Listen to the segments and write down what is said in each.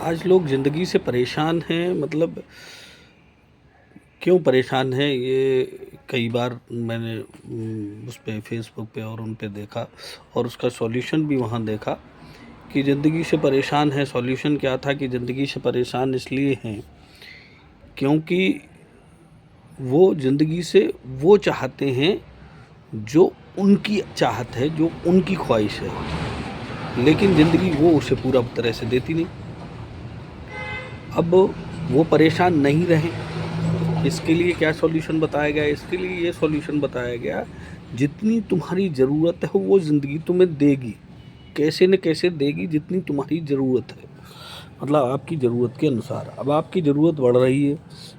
आज लोग ज़िंदगी से परेशान हैं। मतलब क्यों परेशान हैं ये कई बार मैंने उस पे फेसबुक पे और उन पे देखा और उसका सॉल्यूशन भी वहाँ देखा कि ज़िंदगी से परेशान है। सॉल्यूशन क्या था कि ज़िंदगी से परेशान इसलिए हैं क्योंकि वो ज़िंदगी से वो चाहते हैं जो उनकी चाहत है, जो उनकी ख्वाहिश है, लेकिन ज़िंदगी वो उसे पूरा तरह से देती नहीं। अब वो परेशान नहीं रहें, इसके लिए क्या सॉल्यूशन बताया गया? इसके लिए ये सॉल्यूशन बताया गया, जितनी तुम्हारी ज़रूरत है वो ज़िंदगी तुम्हें देगी, कैसे न कैसे देगी, जितनी तुम्हारी ज़रूरत है। मतलब आपकी ज़रूरत के अनुसार। अब आपकी ज़रूरत बढ़ रही है,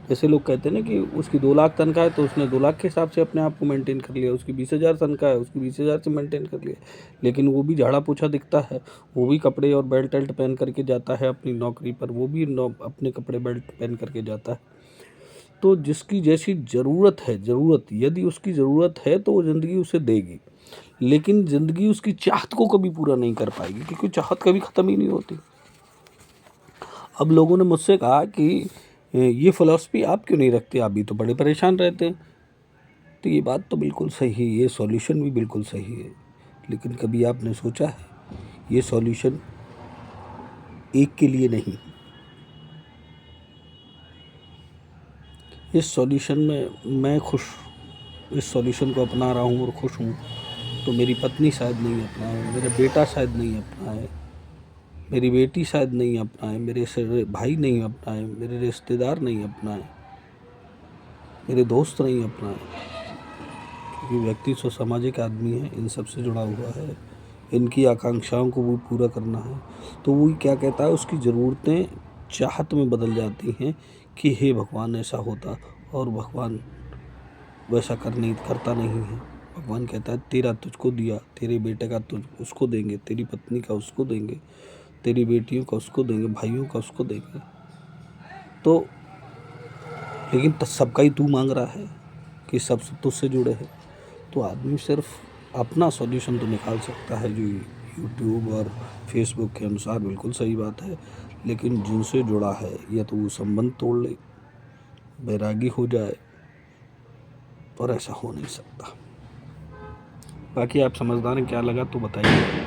जैसे लोग कहते हैं ना कि उसकी 2 लाख तनख्वाह है तो उसने 2 लाख के हिसाब से अपने आप को मेंटेन कर लिया, उसकी 20,000 तनख्वाह है, उसकी 20,000 से मेंटेन कर लिया, लेकिन वो भी झाड़ा पोछा दिखता है, वो भी कपड़े और बेल्ट टेल्ट पहन करके जाता है अपनी नौकरी पर, वो भी अपने कपड़े बेल्ट पहन करके जाता है। तो जिसकी जैसी ज़रूरत है, यदि उसकी ज़रूरत है तो वो ज़िंदगी उसे देगी, लेकिन ज़िंदगी उसकी चाहत को कभी पूरा नहीं कर पाएगी, क्योंकि चाहत कभी ख़त्म ही नहीं होती। अब लोगों ने मुझसे कहा कि ये फ़िलॉसफ़ी आप क्यों नहीं रखते, आप भी तो बड़े परेशान रहते हैं। तो ये बात तो बिल्कुल सही है, ये सॉल्यूशन भी बिल्कुल सही है, लेकिन कभी आपने सोचा है ये सॉल्यूशन एक के लिए नहीं। इस सॉल्यूशन में मैं खुश, इस सॉल्यूशन को अपना रहा हूँ और खुश हूँ, तो मेरी पत्नी शायद नहीं अपनाए, मेरा बेटा शायद नहीं अपनाए, मेरी बेटी शायद नहीं अपनाए, मेरे भाई नहीं अपनाए, मेरे रिश्तेदार नहीं अपनाए, मेरे दोस्त नहीं अपनाए, क्योंकि व्यक्ति तो सामाजिक आदमी है, इन सब से जुड़ा हुआ है, इनकी आकांक्षाओं को वो पूरा करना है। तो वो क्या कहता है, उसकी ज़रूरतें चाहत में बदल जाती हैं कि हे भगवान ऐसा होता, और भगवान वैसा करता नहीं है। भगवान कहता है तेरा तुझको दिया, तेरे बेटे का तुझ उसको देंगे, तेरी पत्नी का उसको देंगे, तेरी बेटियों का उसको देंगे, भाइयों का उसको देंगे। तो लेकिन सबका ही तू मांग रहा है कि सब तुझसे जुड़े हैं। तो आदमी सिर्फ अपना सॉल्यूशन तो निकाल सकता है, जो यूट्यूब और फेसबुक के अनुसार बिल्कुल सही बात है, लेकिन जिनसे जुड़ा है या तो वो संबंध तोड़ ले, बैरागी हो जाए, और ऐसा हो नहीं सकता। बाकी आप समझदार हैं, क्या लगा तो बताइए।